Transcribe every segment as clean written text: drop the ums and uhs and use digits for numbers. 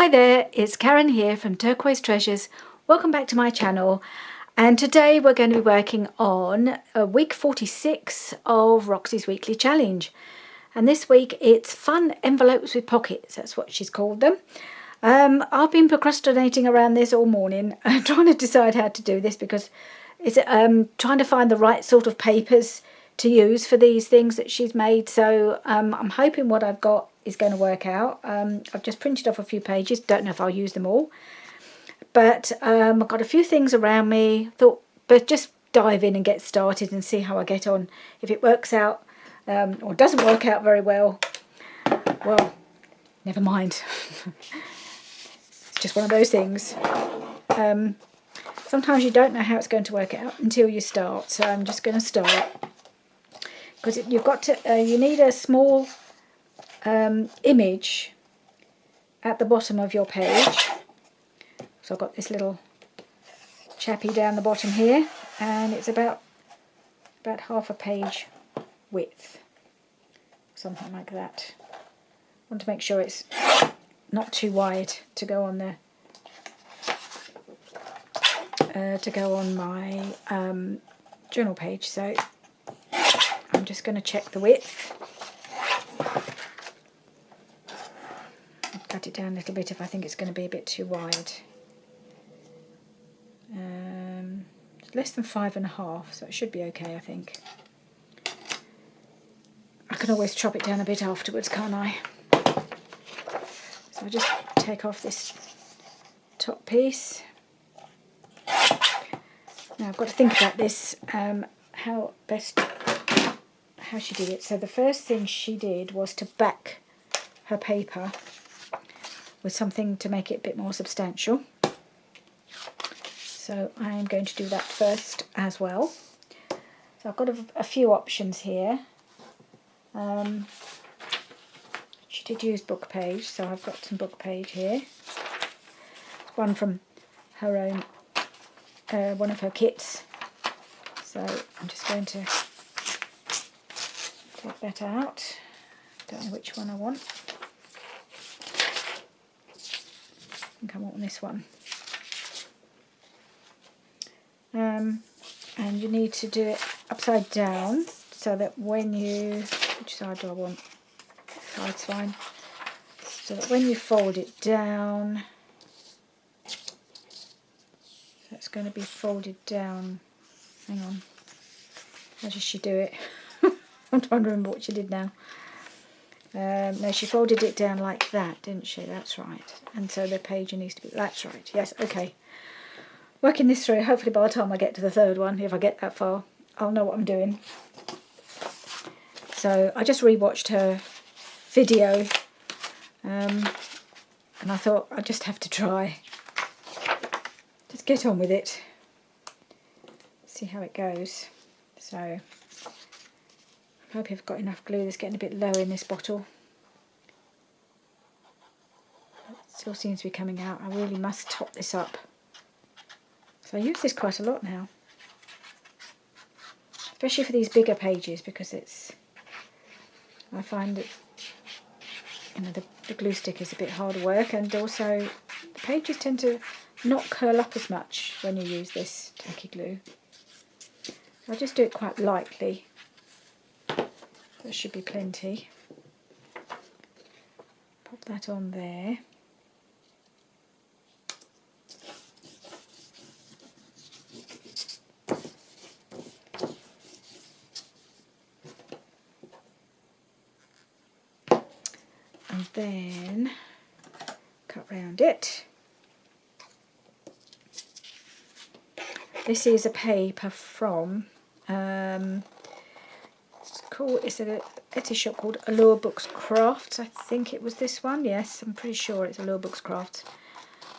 Hi there, it's Karen here from Turquoise Treasures. Welcome back to my channel, and today we're going to be working on week 46 of Roxy's weekly challenge. And this week it's fun envelopes with pockets, that's what she's called them. I've been procrastinating around this all morning, trying to decide how to do this because it's trying to find the right sort of papers to use for these things that she's made. So I'm hoping what I've got is going to work out. I've just printed off a few pages, don't know if I'll use them all, but I've got a few things around me. Thought, but just dive in and get started and see how I get on. If it works out or doesn't work out very well, well, never mind. It's just one of those things. Sometimes you don't know how it's going to work out until you start, so I'm just going to start. Because you've got to, you need a small image at the bottom of your page. So I've got this little chappy down the bottom here, and it's about half a page width, something like that. I want to make sure it's not too wide to go on the my journal page. So I'm just going to check the width. I'll cut it down a little bit if I think it's going to be a bit too wide. It's less than 5.5, so it should be okay, I think. I can always chop it down a bit afterwards, can't I? So I'll just take off this top piece. Now I've got to think about this, how she did it. So the first thing she did was to back her paper with something to make it a bit more substantial. So I'm going to do that first as well. So I've got a few options here. She did use book page, so I've got some book page here. One from her own, one of her kits. So I'm just going to take that out. Don't know which one I want. I think I want this one. And you need to do it upside down so that when you, which side do I want? Side's fine. So that when you fold it down, so it's going to be folded down. Hang on. How does she do it? I'm trying to remember what she did now. No, she folded it down like that, didn't she? That's right. And so the page needs to be, that's right. Yes, okay. Working this through, hopefully by the time I get to the third one, if I get that far, I'll know what I'm doing. So I just rewatched her video, and I thought I'd just have to try. Just get on with it. See how it goes. So I hope I've got enough glue. It's getting a bit low in this bottle. It still seems to be coming out. I really must top this up. So I use this quite a lot now, especially for these bigger pages, because I find that, you know, the glue stick is a bit harder work, and also the pages tend to not curl up as much when you use this tacky glue. I'll just do it quite lightly. There should be plenty. Pop that on there. And then cut round it. This is a paper from it's an Etsy shop called Allure Books Crafts. I think it was this one. Yes, I'm pretty sure it's Allure Books Crafts.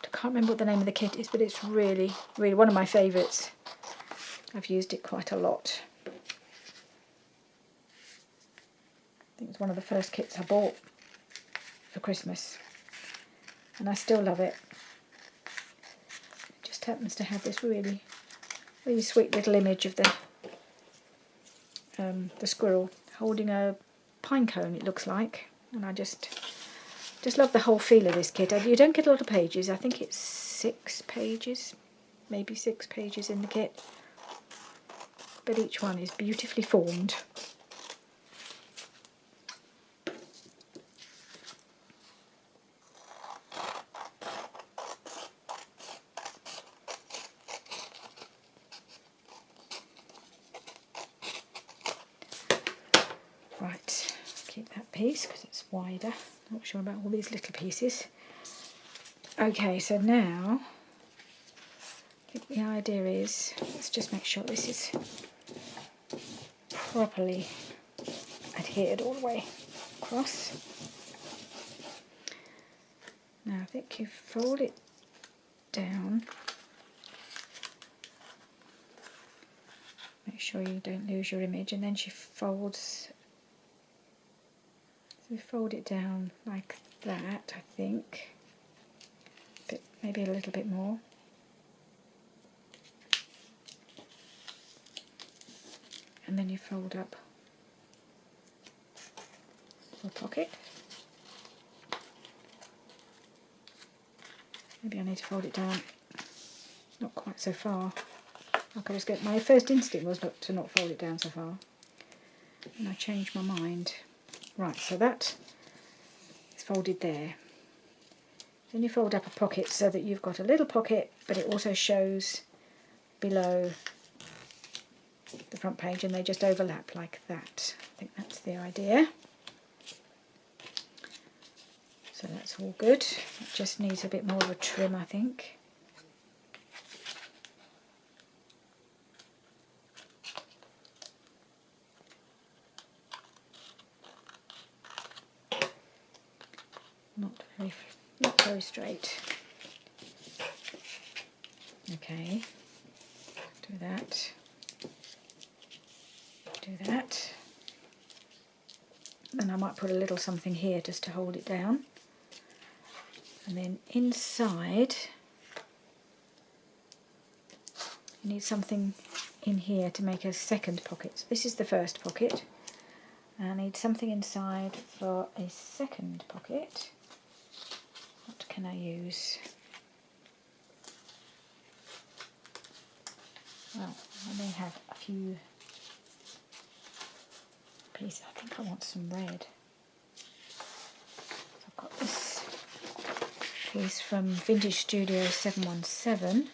I can't remember what the name of the kit is, but it's really, really one of my favourites. I've used it quite a lot. I think it's one of the first kits I bought for Christmas, and I still love it. It just happens to have this really, really sweet little image of the squirrel holding a pine cone, it looks like, and I just Just love the whole feel of this kit. You don't get a lot of pages. I think it's 6 pages, maybe 6 pages in the kit. But each one is beautifully formed. Right, keep that piece because it's wider. Not sure about all these little pieces. Okay, so now I think the idea is, let's just make sure this is properly adhered all the way across. Now I think you fold it down. Make sure you don't lose your image, and then she folds. So we fold it down like that, I think. Maybe a little bit more. And then you fold up the pocket. Maybe I need to fold it down not quite so far. My first instinct was to not fold it down so far, and I changed my mind. Right, so that is folded there. Then you fold up a pocket so that you've got a little pocket, but it also shows below the front page, and they just overlap like that. I think that's the idea. So that's all good. It just needs a bit more of a trim, I think. Not very straight. Okay, do that. Do that. Then I might put a little something here just to hold it down. And then inside, you need something in here to make a second pocket. So this is the first pocket. I need something inside for a second pocket. What can I use? Well, I may have a few pieces. I think I want some red. So I've got this piece from Vintage Studio 717.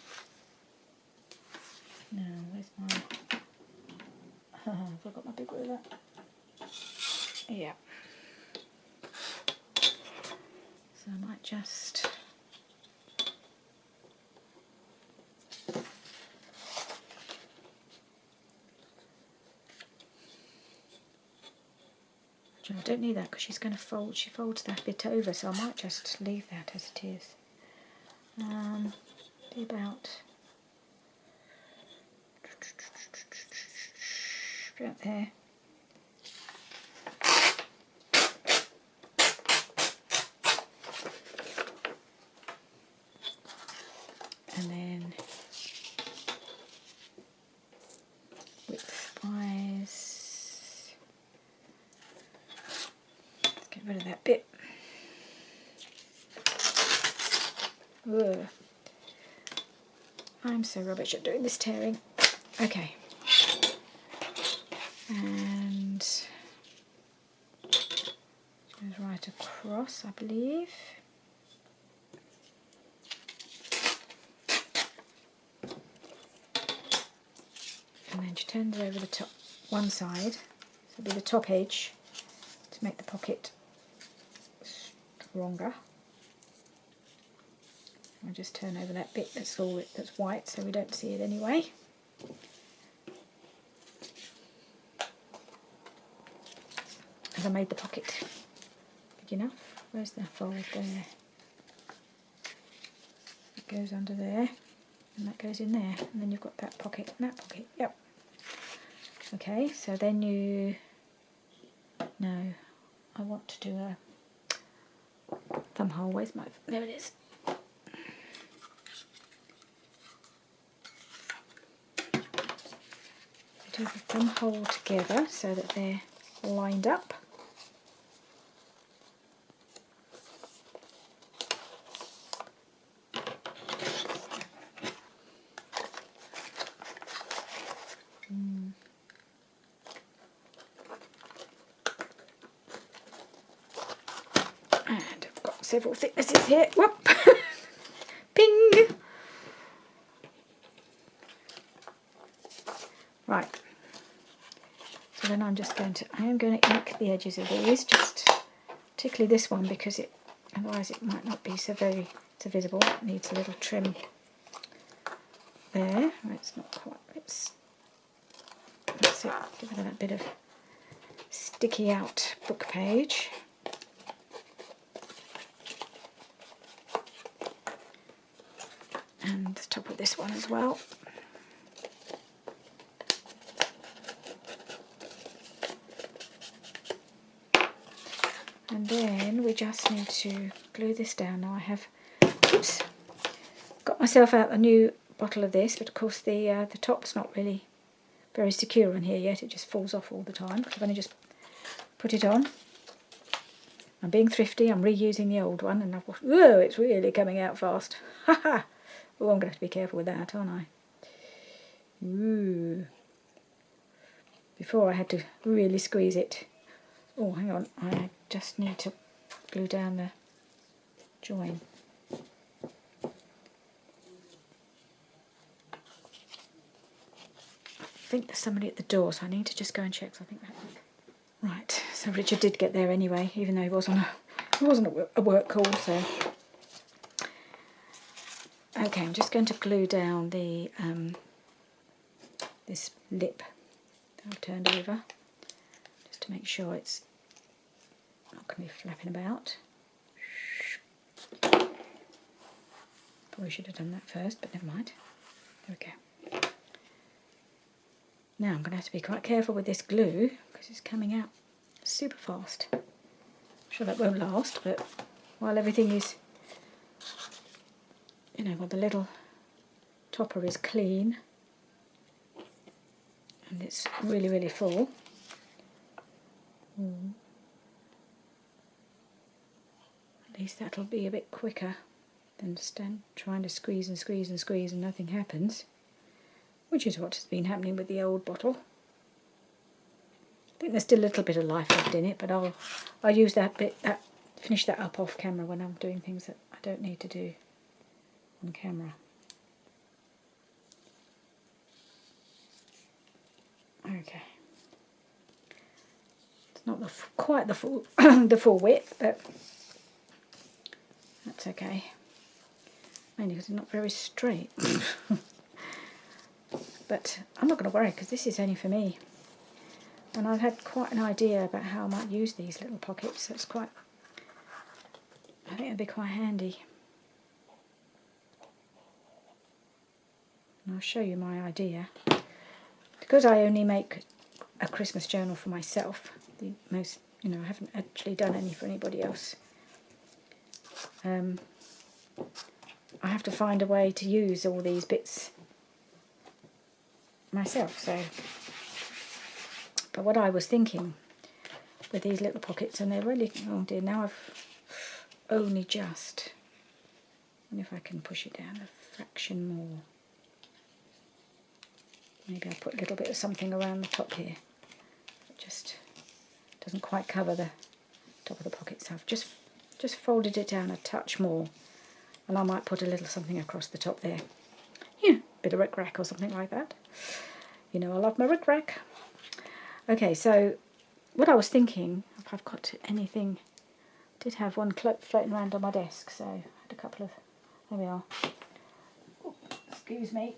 Now, where's my... have I got my big ruler? Yeah. So I might just... I don't need that because she's going to fold. She folds that bit over, so I might just leave that as it is. Be about there. And then width-wise, let's get rid of that bit. Ugh. I'm so rubbish at doing this tearing. Okay. And it goes right across, I believe. And then she turns over the top one side, so it'll be the top edge to make the pocket stronger. I'll just turn over that bit that's white, so we don't see it anyway. Have I made the pocket big enough? Where's the fold there? It goes under there, and that goes in there, and then you've got that pocket and that pocket. Yep. Okay, so then no, I want to do a thumb hole. Where's my... there it is. Do the thumb hole together so that they're lined up. several thicknesses here. Whoop! Ping! Right. So then I'm going to ink the edges of these, just particularly this one, because otherwise it might not be so visible. It needs a little trim there. It's not quite. That's it. Give it a bit of sticky out book page. And the top of this one as well. And then we just need to glue this down. Now I have, got myself out a new bottle of this, but of course the top's not really very secure in here yet. It just falls off all the time because I've only just put it on. I'm being thrifty. I'm reusing the old one, and whoa, it's really coming out fast. Ha ha! Oh, I'm going to have to be careful with that, aren't I? Ooh. Before I had to really squeeze it. Oh, hang on. I just need to glue down the join. I think there's somebody at the door, so I need to just go and check. So I think right. So Richard did get there anyway, even though he wasn't a work call. So okay, I'm just going to glue down the this lip that I've turned over, just to make sure it's not going to be flapping about. Probably should have done that first, but never mind. There we go. Now I'm going to have to be quite careful with this glue because it's coming out super fast. I'm sure that won't last, but while everything is, while the little topper is clean and it's really, really full. At least that'll be a bit quicker than trying to squeeze and squeeze and squeeze and nothing happens, which is what has been happening with the old bottle. I think there's still a little bit of life left in it, but I'll use finish that up off camera when I'm doing things that I don't need to do on camera. Okay. It's not quite the full the full width, but that's okay. Mainly because it's not very straight. But I'm not going to worry because this is only for me. And I've had quite an idea about how I might use these little pockets. So I think it'd be quite handy. And I'll show you my idea. Because I only make a Christmas journal for myself, I haven't actually done any for anybody else. I have to find a way to use all these bits myself. But what I was thinking with these little pockets, and they're really, oh dear, now I've only just, and if I can push it down a fraction more. Maybe I'll put a little bit of something around the top here. It just doesn't quite cover the top of the pocket, so I've just folded it down a touch more, and I might put a little something across the top there. Yeah, bit of rickrack or something like that. I love my rickrack. Okay, so what I was thinking, if I've got anything, I did have one cloak floating around on my desk, so I had a couple of, there we are. Oh, excuse me.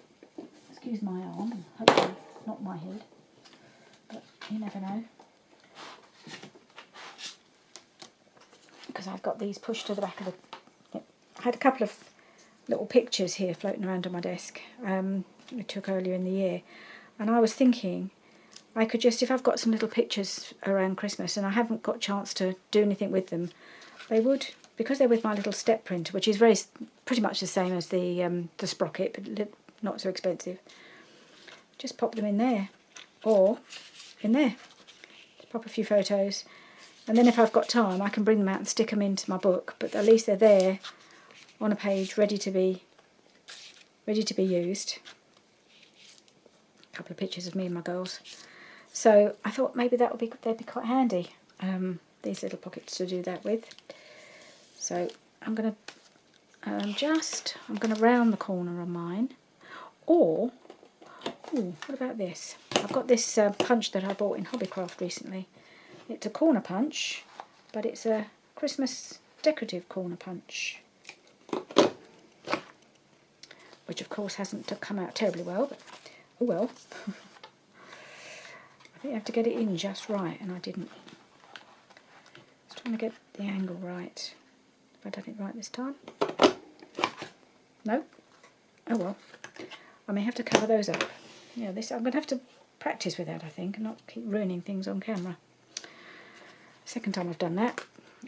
Excuse my arm, hopefully not my head, but you never know. Because I've got these pushed to the back of I had a couple of little pictures here floating around on my desk we took earlier in the year, and I was thinking I could just, if I've got some little pictures around Christmas and I haven't got a chance to do anything with them, they would, because they're with my little step printer, which is pretty much the same as the sprocket, but not so expensive. Just pop them in there, or in there. Just pop a few photos, and then if I've got time, I can bring them out and stick them into my book. But at least they're there on a page, ready to be used. A couple of pictures of me and my girls. So I thought maybe they'd be quite handy. These little pockets to do that with. So I'm going to round the corner on mine. Or, ooh, what about this? I've got this punch that I bought in Hobbycraft recently. It's a corner punch, but it's a Christmas decorative corner punch, which of course hasn't come out terribly well, but oh well. I think you have to get it in just right, and I didn't. Just trying to get the angle right. Have I done it right this time? No? Oh well. I may have to cover those up. Yeah, this I'm going to have to practice with that, I think, and not keep ruining things on camera. Second time I've done that.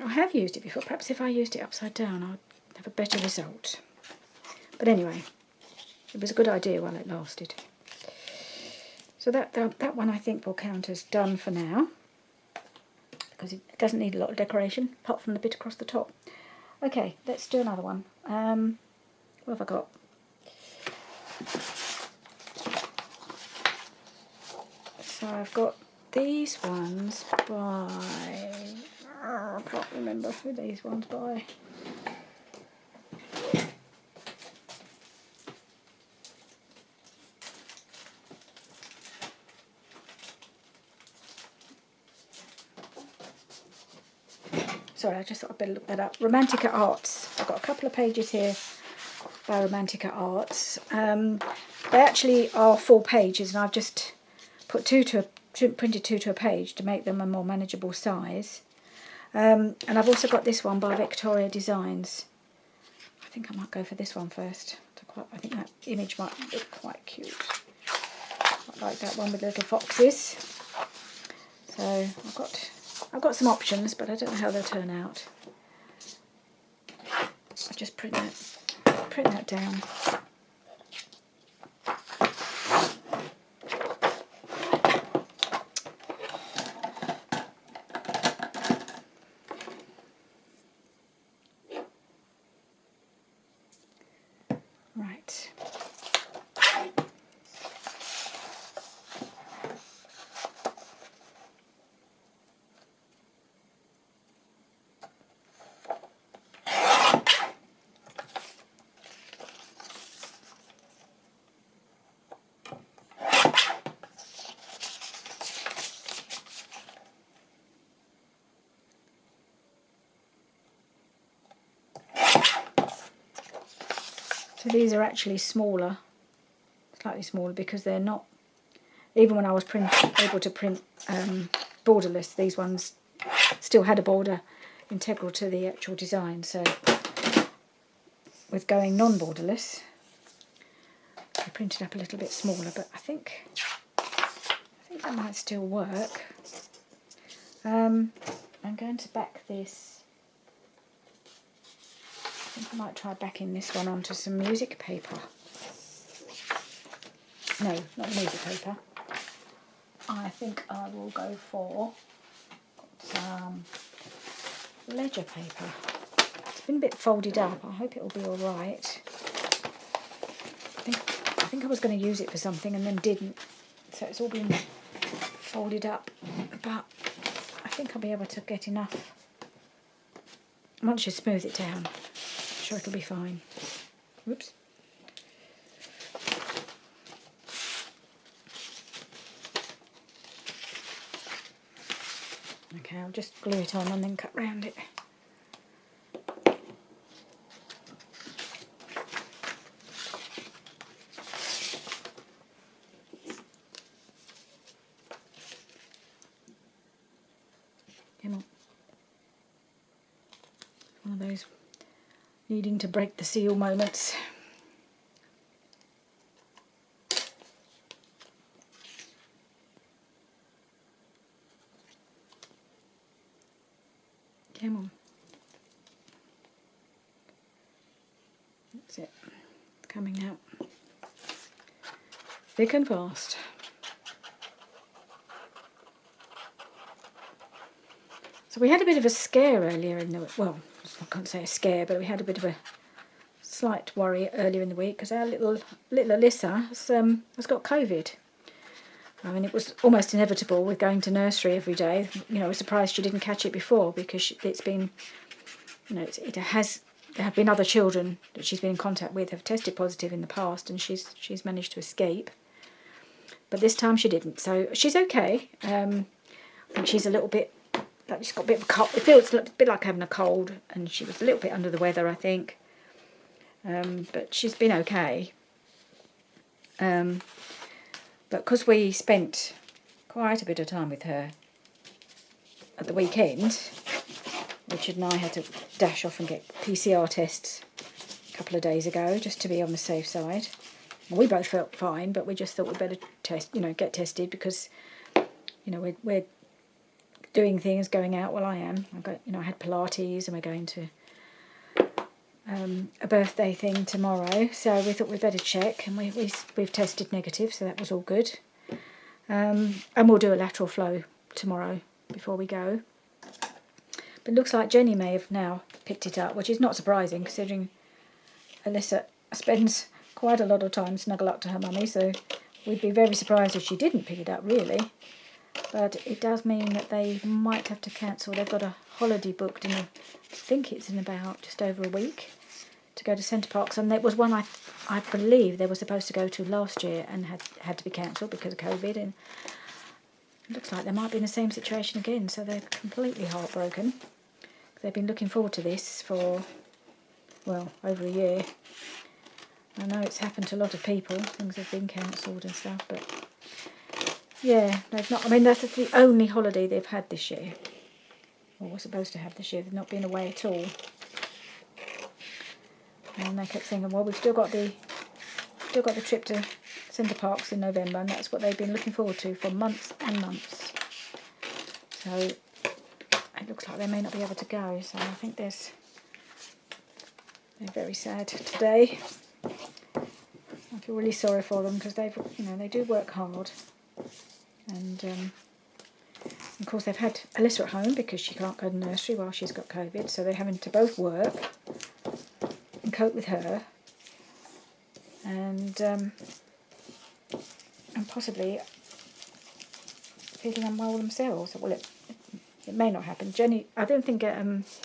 I have used it before. Perhaps if I used it upside down, I'd have a better result. But anyway, it was a good idea while it lasted. So that one I think will count as done for now, because it doesn't need a lot of decoration, apart from the bit across the top. Okay, let's do another one. What have I got? So I've got these ones by... I can't remember who these ones by. Sorry, I just thought I'd better look that up. Romantica Arts. I've got a couple of pages here by Romantica Arts. They actually are full pages, and I've just put printed two to a page to make them a more manageable size. And I've also got this one by Victoria Designs. I think I might go for this one first. I think that image might look quite cute. I like that one with little foxes. So I've got some options, but I don't know how they'll turn out. I'll just print that down. Right. So these are actually smaller, slightly smaller, because they're not, even when I was able to print borderless, these ones still had a border integral to the actual design. So with going non-borderless, I printed up a little bit smaller, but I think that might still work. I'm going to back this. I think I might try backing this one onto some music paper. No, not music paper. I think I will go for some ledger paper. It's been a bit folded up. I hope it will be all right. I think I was going to use it for something and then didn't. So it's all been folded up. But I think I'll be able to get enough. Once you smooth it down, I'm sure it'll be fine. Whoops. Okay, I'll just glue it on and then cut round it. Come on. One of those needing to break the seal moments. Come on. That's it. It's coming out thick and fast. So we had a bit of a scare earlier in the, well, I can't say a scare, but we had a bit of a slight worry earlier in the week because our little Alyssa has got COVID. I mean, it was almost inevitable with going to nursery every day. You know, I was surprised she didn't catch it before because it's been, you know, it has there have been other children that she's been in contact with have tested positive in the past, and she's managed to escape. But this time she didn't, so she's okay. I think she's a little bit, like she's got a bit of a cold. It feels a bit like having a cold, and she was a little bit under the weather, I think. But she's been okay. But because we spent quite a bit of time with her at the weekend, Richard and I had to dash off and get PCR tests a couple of days ago just to be on the safe side. Well, we both felt fine, but we just thought we'd better get tested because, we're doing things, going out. Well, I am. I had Pilates, and we're going to a birthday thing tomorrow, so we thought we'd better check, and we've tested negative, so that was all good. And we'll do a lateral flow tomorrow before we go. But it looks like Jenny may have now picked it up, which is not surprising considering Alyssa spends quite a lot of time snuggle up to her mummy, so we'd be very surprised if she didn't pick it up, really. But it does mean that they might have to cancel. They've got a holiday booked I think it's in about just over a week, to go to Centre Parks, and it was one I believe they were supposed to go to last year and had to be cancelled because of COVID, and it looks like they might be in the same situation again, so they're completely heartbroken. They've been looking forward to this for, well, over a year. I know it's happened to a lot of people, things have been cancelled and stuff, but yeah, they've not, that's the only holiday they've had this year, or were supposed to have this year. They've not been away at all. And they kept thinking, well, we've still got the trip to Centre Parks in November, and that's what they've been looking forward to for months and months. So it looks like they may not be able to go. So I think they're very sad today. I feel really sorry for them because they do work hard, and of course they've had Alyssa at home because she can't go to nursery while she's got COVID, so they're having to both work and cope with her, and possibly feeling unwell themselves. Well, it may not happen. Jenny, I don't think Gary's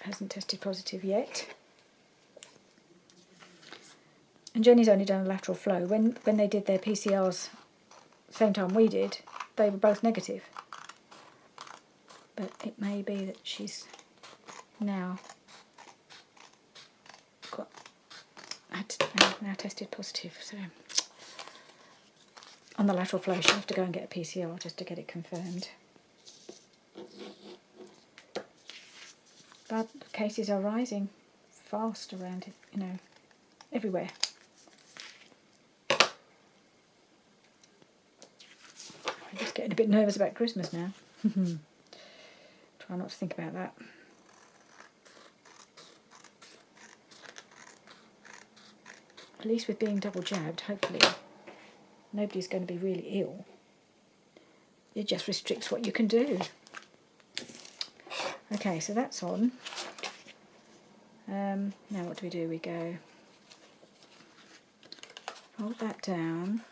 hasn't tested positive yet. And Jenny's only done a lateral flow. When they did their PCRs, same time we did, they were both negative. But it may be that she's now now tested positive. So on the lateral flow, she'll have to go and get a PCR just to get it confirmed. But the cases are rising fast around it, everywhere. I'm just getting a bit nervous about Christmas now. Try not to think about that. At least with being double jabbed, hopefully nobody's going to be really ill. It just restricts what you can do. Okay, so that's on. Now what do? We go, hold that down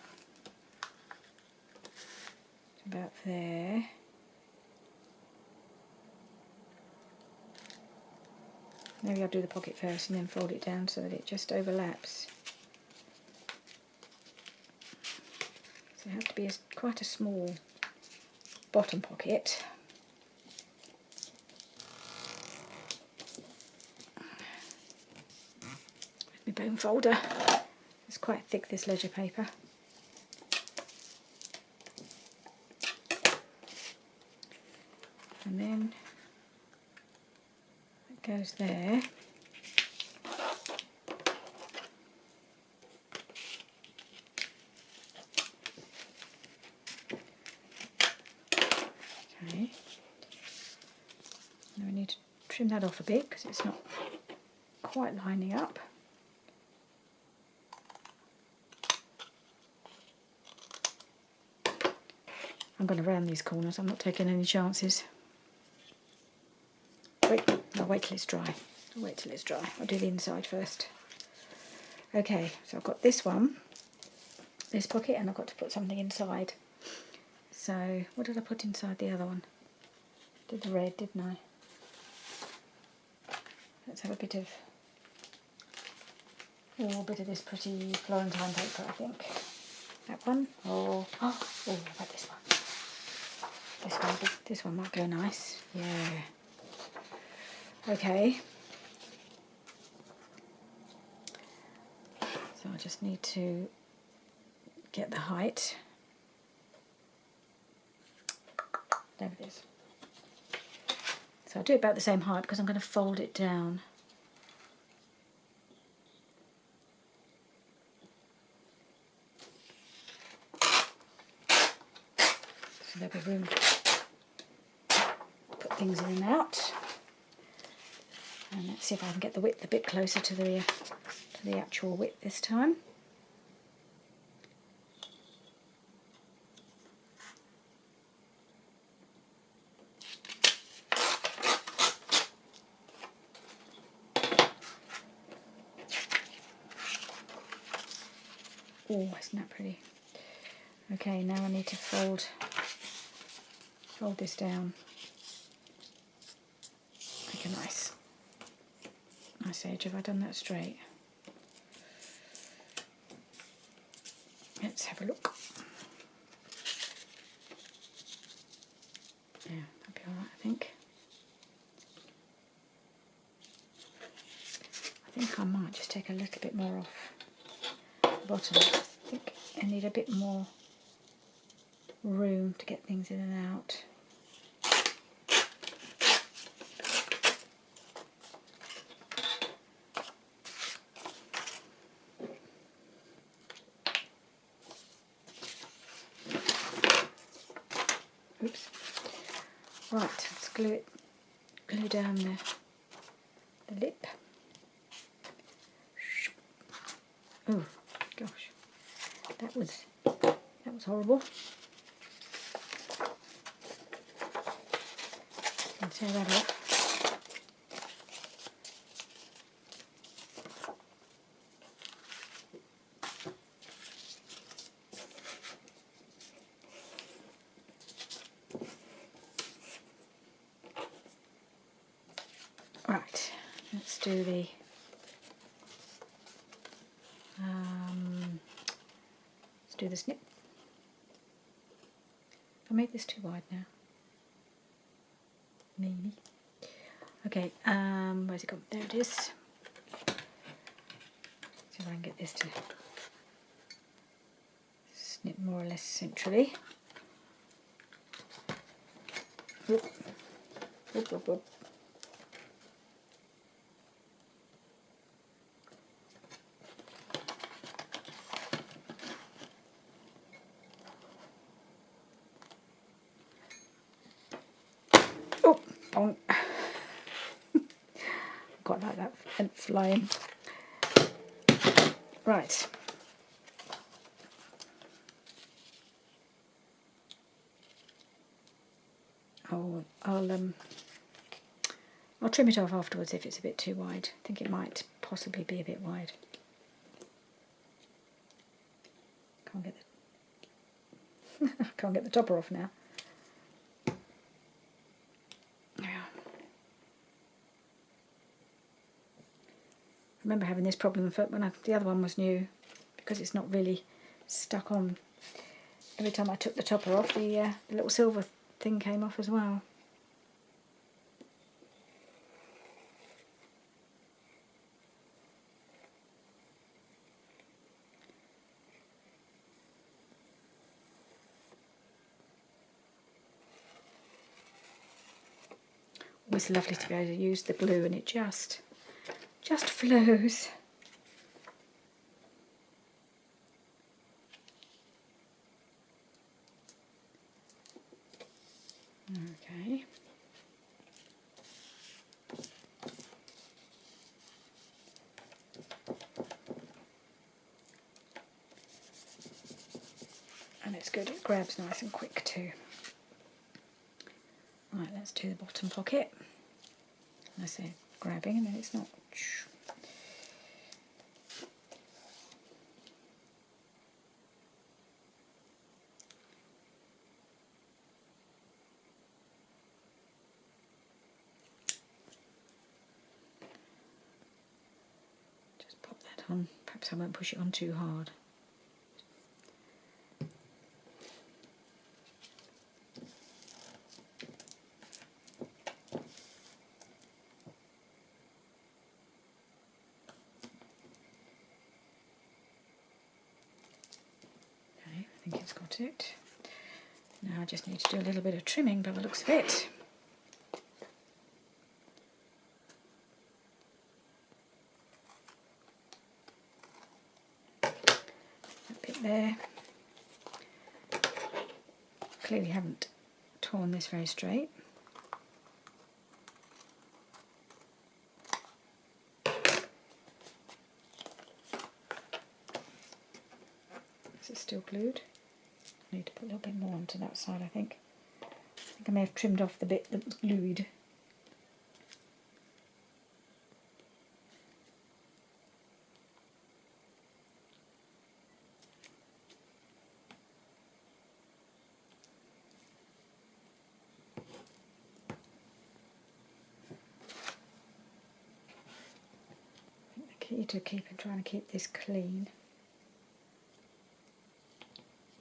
to about there. Maybe I'll do the pocket first and then fold it down so that it just overlaps. So it has to be quite a small bottom pocket. My bone folder. It's quite thick, this ledger paper. And then it goes there. Okay. Now we need to trim that off a bit because it's not quite lining up. I'm going to round these corners, I'm not taking any chances. I'll wait till it's dry. I'll do the inside first. Okay, so I've got this one, this pocket, and I've got to put something inside. So, what did I put inside the other one? Did the red, didn't I? let's have a bit of this pretty Florentine paper, I think. That one, or how about this one? This one might go nice. Yeah. Okay. So I just need to get the height. There it is. So I'll do it about the same height because I'm going to fold it down. So there'll be room to put things in and out. And let's see if I can get the width a bit closer to the actual width this time. Oh, isn't that pretty? Okay, now I need to fold this down. Make a nice edge. Have I done that straight? Let's have a look. Yeah, that'll be alright, I think. I think I might just take a little bit more off the bottom. I think I need a bit more room to get things in and out. Oops. Right, let's glue down the lip. Oh gosh, that was horrible. I'll tear that off. Right, let's do the snip. I made this too wide now. Maybe. Okay, where's it gone? There it is. See if I can get this to snip more or less centrally. Whoop. Whoop, whoop, whoop. Oh, bonk. Quite like that flying. Right. I'll trim it off afterwards if it's a bit too wide. I think it might possibly be a bit wide. Can't get the topper off now. I remember having this problem when the other one was new, because it's not really stuck on. Every time I took the topper off, the little silver thing came off as well. Always lovely to be able to use the glue and it just flows. Okay. And it's good, it grabs nice and quick too. Right, let's do the bottom pocket. I say grabbing and then it's not. on. Perhaps I won't push it on too hard. Okay, I think it's got it. Now I just need to do a little bit of trimming by the looks of it. That bit there. Clearly haven't torn this very straight. Is it still glued? I need to put a little bit more onto that side, I think. I may have trimmed off the bit that was glued. I think the key to trying to keep this clean.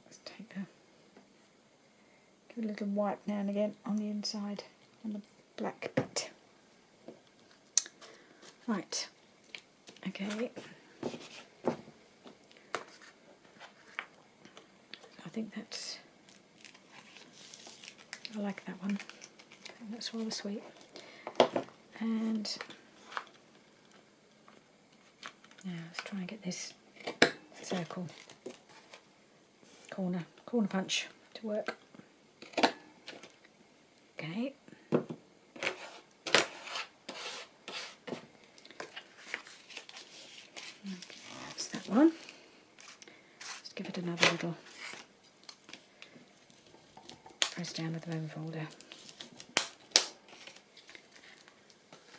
Let's take the give a little wipe now and again on the inside, on the black bit. Right, okay. I think I like that one. I think that's rather sweet. And now let's try and get this circle corner punch to work. Okay. That's that one. Let's give it another little press down with the bone folder.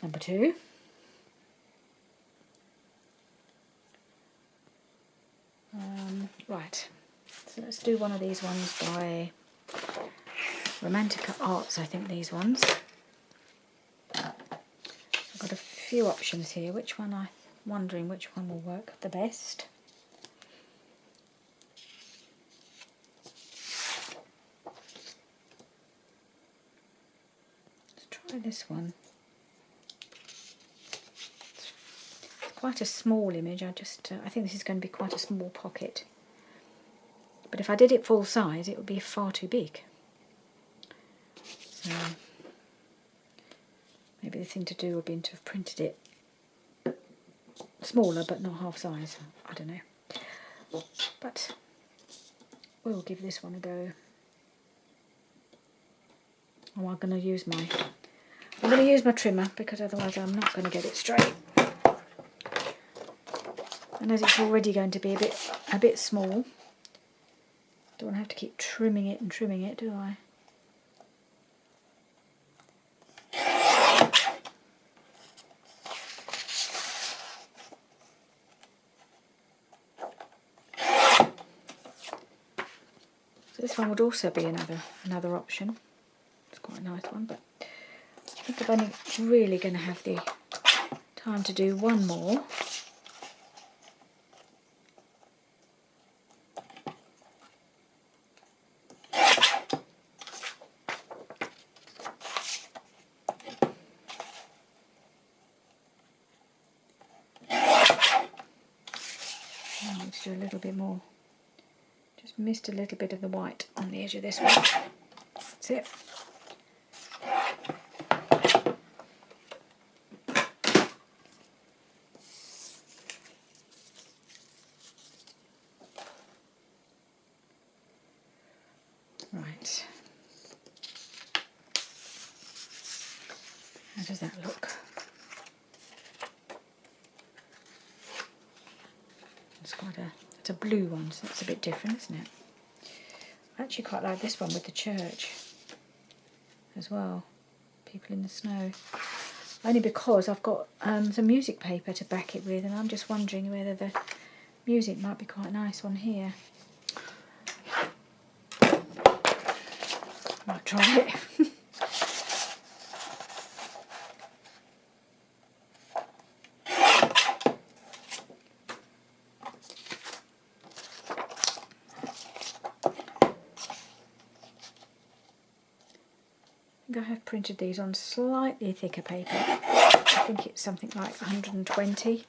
Number 2. Right, so let's do one of these ones by Romantica Arts, I think these ones. I've got a few options here. I'm wondering which one will work the best. Let's try this one. It's quite a small image. I think this is going to be quite a small pocket. But if I did it full size, it would be far too big. So maybe the thing to do would be to have printed it smaller, but not half size. I don't know. But we'll give this one a go. Oh, I'm going to use my trimmer, because otherwise I'm not going to get it straight. And as it's already going to be a bit small, don't want to have to keep trimming it, do I? So this one would also be another option. It's quite a nice one, but I think I'm only really going to have the time to do one more. Do a little bit more. Just missed a little bit of the white on the edge of this one. That's it. Right. How does that look? It's a blue one, so that's a bit different, isn't it? I actually quite like this one with the church as well. People in the snow. Only because I've got some music paper to back it with, and I'm just wondering whether the music might be quite nice on here. Might try it. think I have printed these on slightly thicker paper. I think it's something like 120.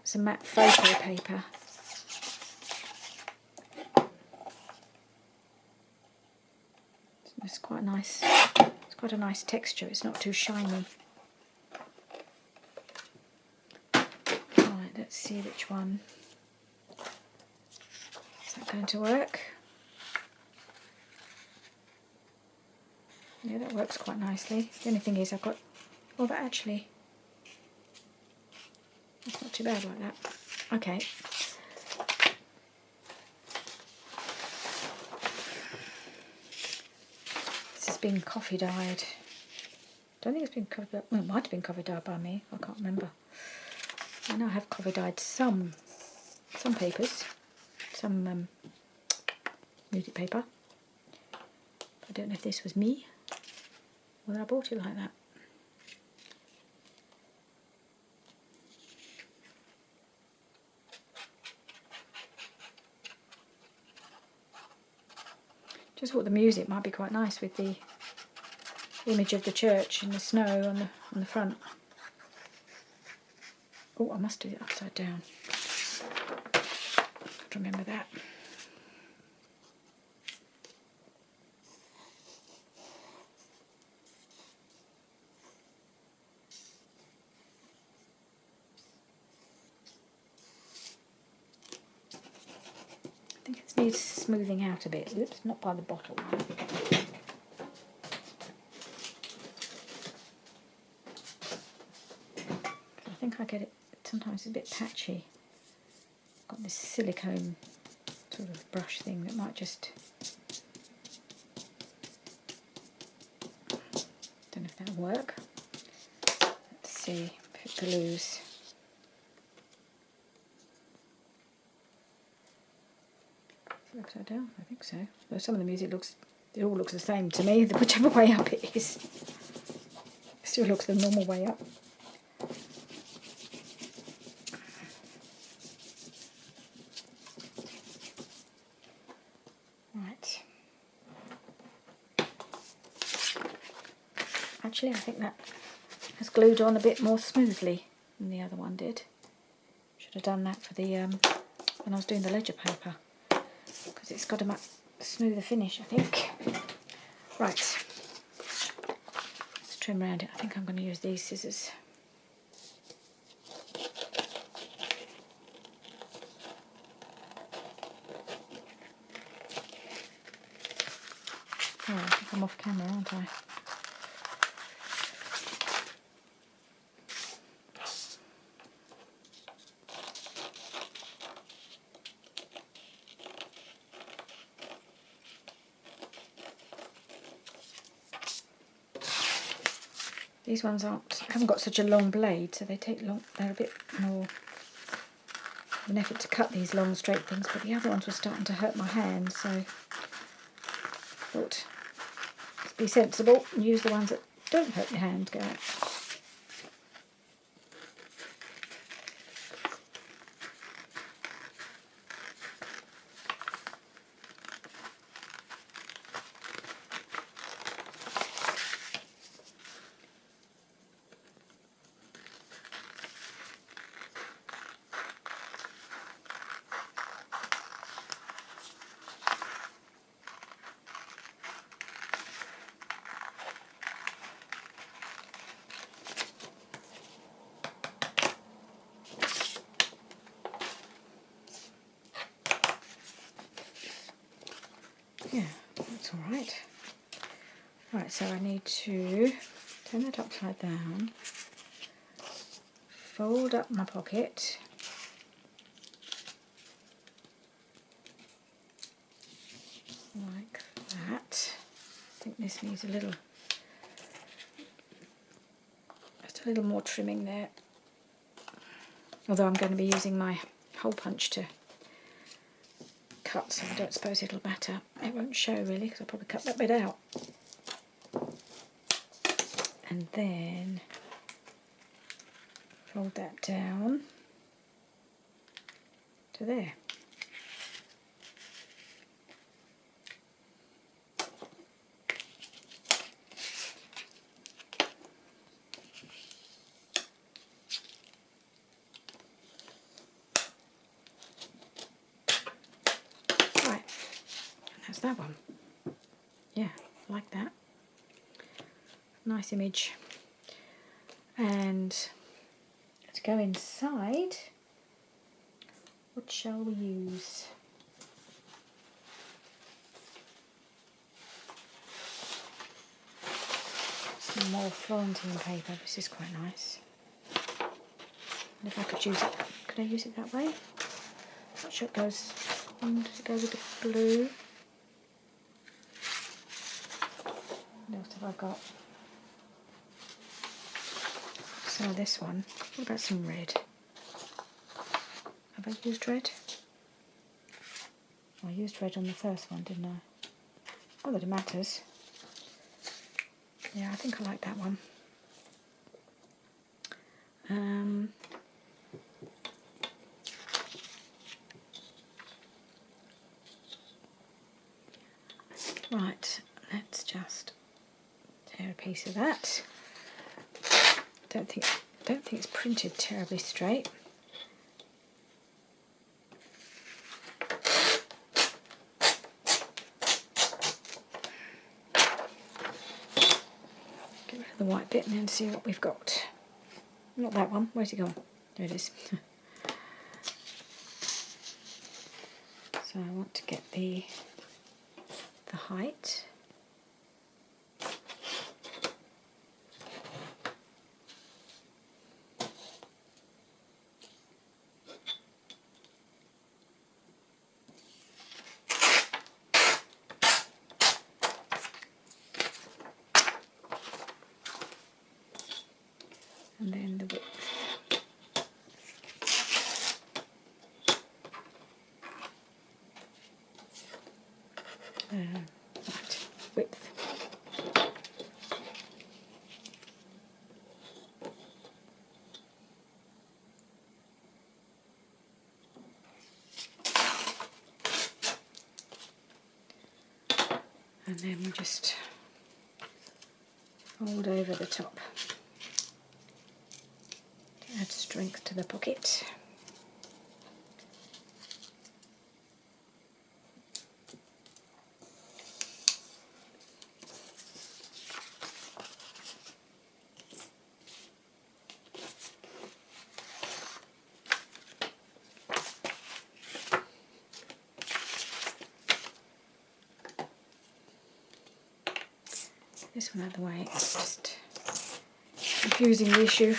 Some matte photo paper. It's quite nice. It's quite a nice texture. It's not too shiny. Right, let's see which one. Is that going to work? Yeah, that works quite nicely. The only thing is I've got... Oh, that actually... That's not too bad like that. Okay. This has been coffee dyed. Don't think it's been coffee dyed. Well, it might have been coffee dyed by me. I can't remember. I know I have coffee dyed some papers, some music paper. I don't know if this was me or that I bought it like that. Just thought the music might be quite nice with the image of the church and the snow on the front. Oh, I must do it upside down. Got to remember that. I think it needs smoothing out a bit. Oops, not by the bottle. I think I get it, sometimes it's a bit patchy. I've got this silicone sort of brush thing that might just... Don't know if that'll work. Let's see if it glues. Upside down, I think so. Though some of the music it all looks the same to me, whichever way up it is. It still looks the normal way up. Right. Actually, I think that has glued on a bit more smoothly than the other one did. Should have done that for the when I was doing the ledger paper, because it's got a smoother finish, I think. Right, let's trim around it. I think I'm going to use these scissors. Oh, I think I'm off camera, aren't I? These ones haven't got such a long blade, so they take long. They're a bit more of an effort to cut these long straight things. But the other ones were starting to hurt my hands, so I thought let's be sensible and use the ones that don't hurt your hands. Go out. Yeah, that's all right. Right, so I need to turn that upside down, fold up my pocket, like that. I think this needs just a little more trimming there. Although I'm going to be using my hole punch to cut, so I don't suppose it'll matter. It won't show really, because I'll probably cut that bit out. And then fold that down to there. that one? Yeah, I like that. Nice image. And to go inside, what shall we use? Some more Florentine paper. This is quite nice. And if I could use it, could I use it that way? Not sure it goes. Does it go with the blue? What else have I got? So this one. What about some red? Have I used red? I used red on the first one, didn't I? Not that it matters. Yeah, I think I like that one. Right, let's just tear a piece of that. Don't think it's printed terribly straight. Get rid of the white bit and then see what we've got. Not that one. Where's it gone? There it is. So I want to get the height. And then the width. Right, width. And then we just fold over the top to add strength to the pocket. This one out of the way, it's just confusing the issue.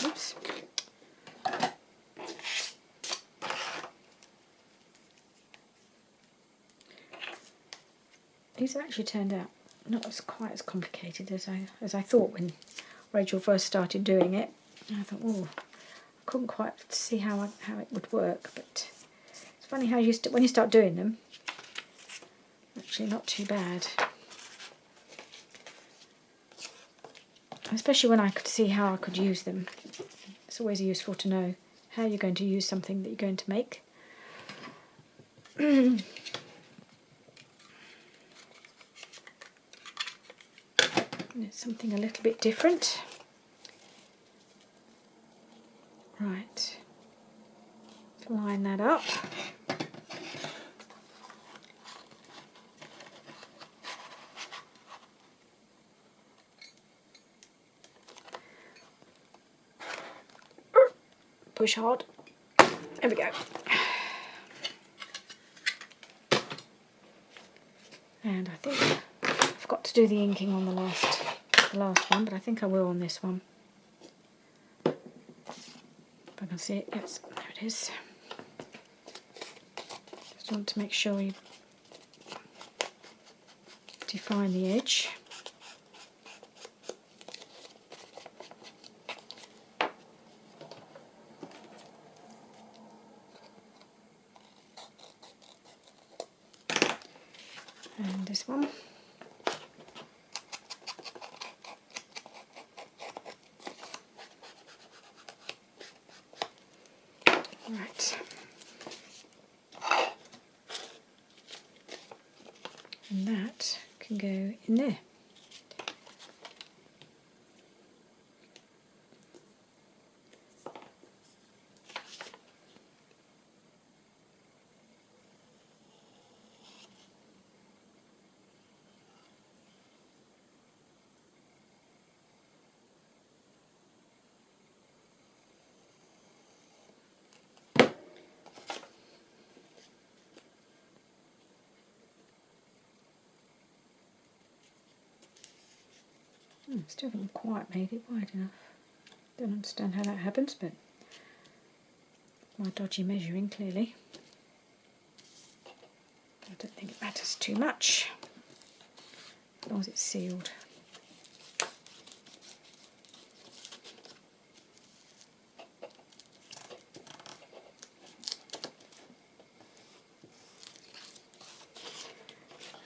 Oops. These have actually turned out not as quite as complicated as I thought when Rachel first started doing it. And I thought, oh, I couldn't quite see how it would work, but it's funny how when you start doing them, actually not too bad. Especially when I could see how I could use them. It's always useful to know how you're going to use something that you're going to make. It's something a little bit different. Right. Line that up. Push hard. There we go. And I think I forgot to do the inking on the last one, but I think I will on this one. If I can see it, yes, there it is. Just want to make sure you define the edge. And this one. Right. And that can go in there. Still haven't quite made it wide enough. Don't understand how that happens, but my dodgy measuring clearly. I don't think it matters too much, as long as it's sealed.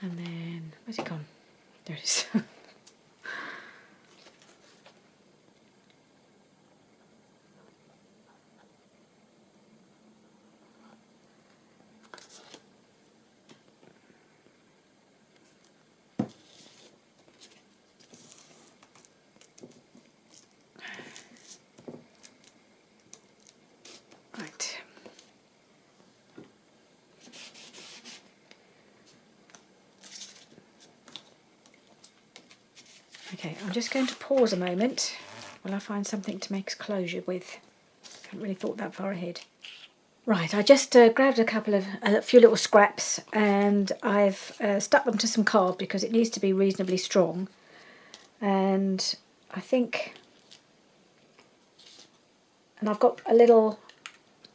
And then, where's it gone? There it is. Right. Okay, I'm just going to pause a moment while I find something to make a closure with. Haven't really thought that far ahead. Right, I just grabbed a few little scraps, and I've stuck them to some card because it needs to be reasonably strong. And I think, and I've got a little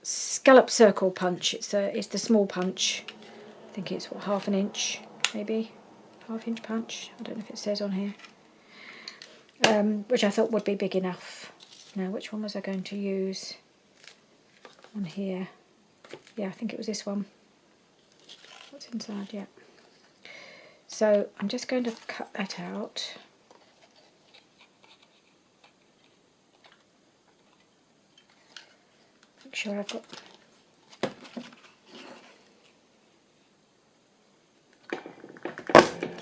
scallop circle punch. It's the small punch. I think it's what, 1/2 inch, maybe 1/2 inch punch. I don't know if it says on here. Which I thought would be big enough. Now, which one was I going to use on here? Yeah, I think it was this one. What's inside? Yeah. So I'm just going to cut that out. Make sure I've got...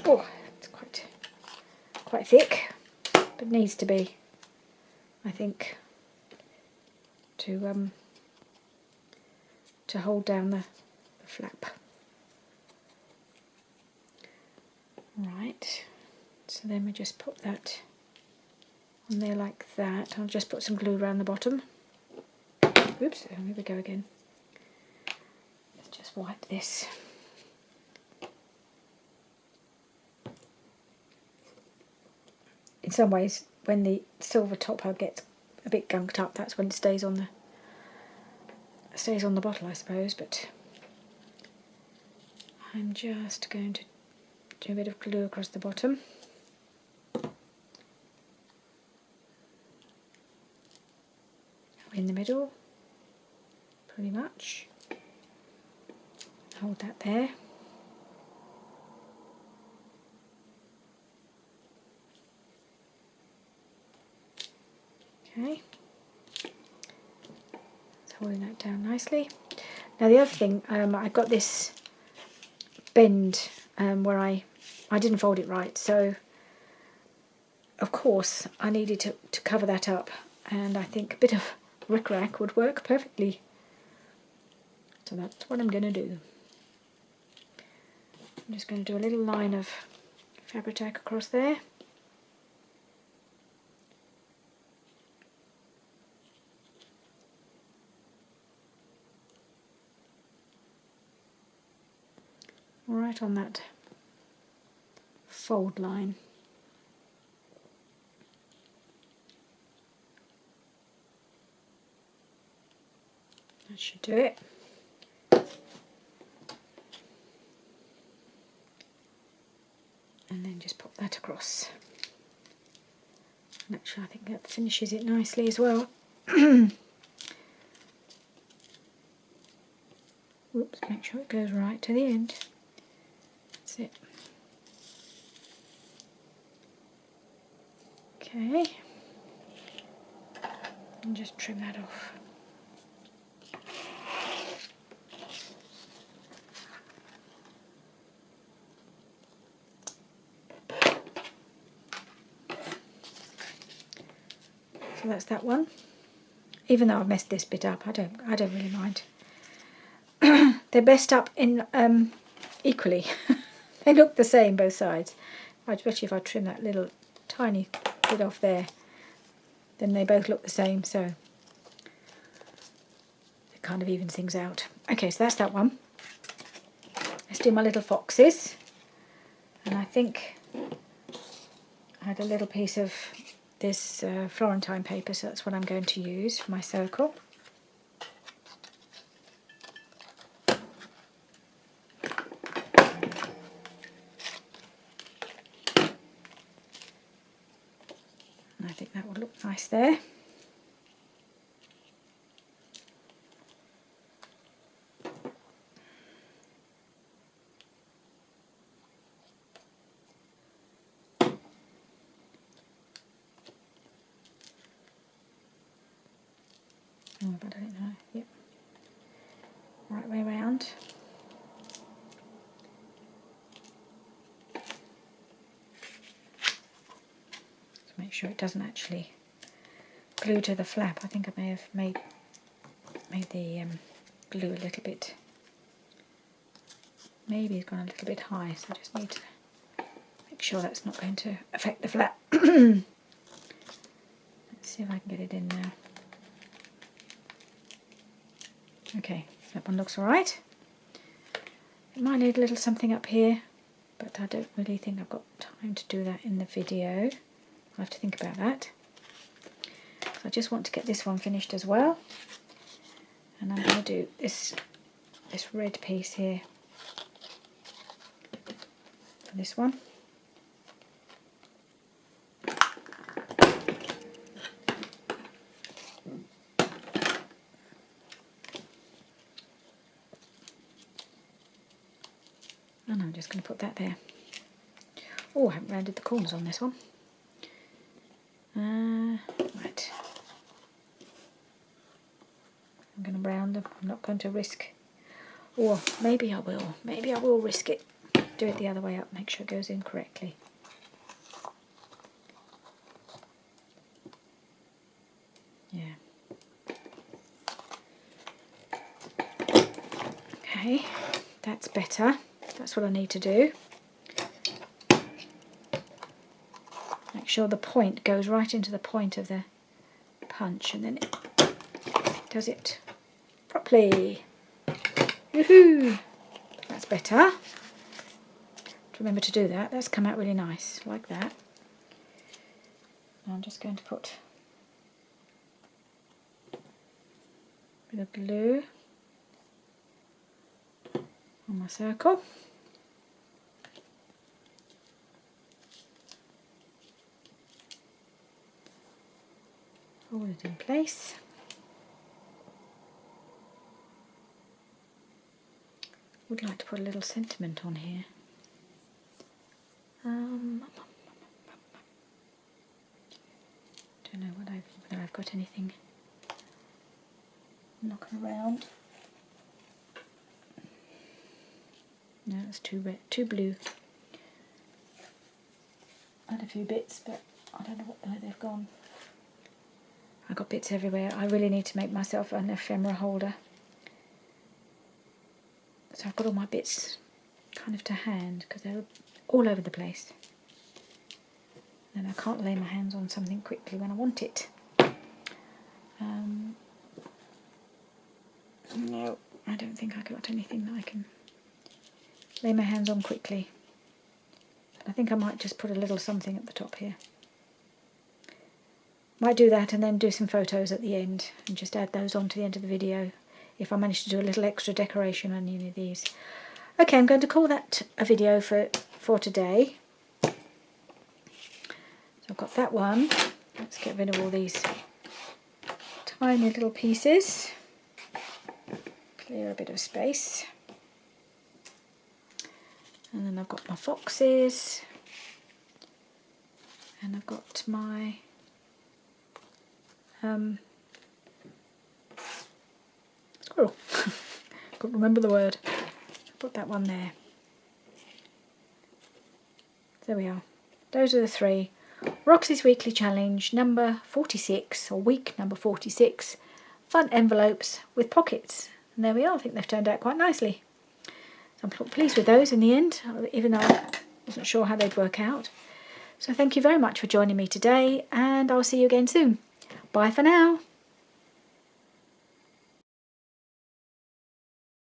Oh, it's quite thick, but needs to be, I think, to hold down the flap. Right, so then we just put that on there like that. I'll just put some glue around the bottom. Oops, here we go again. Let's just wipe this. In some ways, when the silver topper gets a bit gunked up, that's when it stays on the bottle, I suppose. But I'm just going to do a bit of glue across the bottom. In the middle, pretty much. Hold that there. Okay, it's holding that down nicely. Now the other thing, I got this bend where I didn't fold it right, so of course I needed to cover that up, and I think a bit of rickrack would work perfectly. So that's what I'm going to do. I'm just going to do a little line of Fabri-Tac across there. Right on that fold line. That should do it. And then just pop that across. And actually I think that finishes it nicely as well. Whoops, make sure it goes right to the end. That's it. Okay. And just trim that off. So that's that one. Even though I've messed this bit up, I don't really mind. They're best up in equally. They look the same both sides. Especially if I trim that little tiny bit off there, then they both look the same, so it kind of evens things out. Okay, so that's that one. Let's do my little foxes. And I think I had a little piece of this Florentine paper, so that's what I'm going to use for my circle. And I think that would look nice there. Oh, but I don't know. Yep. Right way around. To make sure it doesn't actually glue to the flap. I think I may have made the glue a little bit. Maybe it's gone a little bit high, so I just need to make sure that's not going to affect the flap. Let's see if I can get it in now. Okay, that one looks alright. It might need a little something up here, but I don't really think I've got time to do that in the video. I'll have to think about that. So I just want to get this one finished as well. And I'm going to do this red piece here for this one. And I'm just going to put that there. Oh, I haven't rounded the corners on this one. Right. I'm going to round them. I'm not going to risk. Or maybe I will. Maybe I will risk it. Do it the other way up. Make sure it goes in correctly. Yeah. Okay. That's better. That's what I need to do. Make sure the point goes right into the point of the punch, and then it does it properly. Woohoo! That's better. Remember to do that. That's come out really nice, like that. Now I'm just going to put a bit of glue on my circle. Hold it in place. Would like to put a little sentiment on here. Don't know whether I've got anything knocking around. No, it's too red, too blue. I had a few bits, but I don't know where they've gone. I've got bits everywhere. I really need to make myself an ephemera holder. So I've got all my bits kind of to hand because they're all over the place. And I can't lay my hands on something quickly when I want it. No, I don't think I got anything that I can lay my hands on quickly. I think I might just put a little something at the top here. Might do that and then do some photos at the end and just add those on to the end of the video if I manage to do a little extra decoration on any of these. Okay, I'm going to call that a video for today. So I've got that one. Let's get rid of all these tiny little pieces. Clear a bit of space. And then I've got my foxes. And I've got my squirrel. Can't remember the word. Put that one there. There we are. Those are the three. Roxy's Weekly Challenge number 46, or week number 46. Fun envelopes with pockets. And there we are. I think they've turned out quite nicely. So I'm pleased with those in the end, even though I wasn't sure how they'd work out. So thank you very much for joining me today, and I'll see you again soon. Bye for now.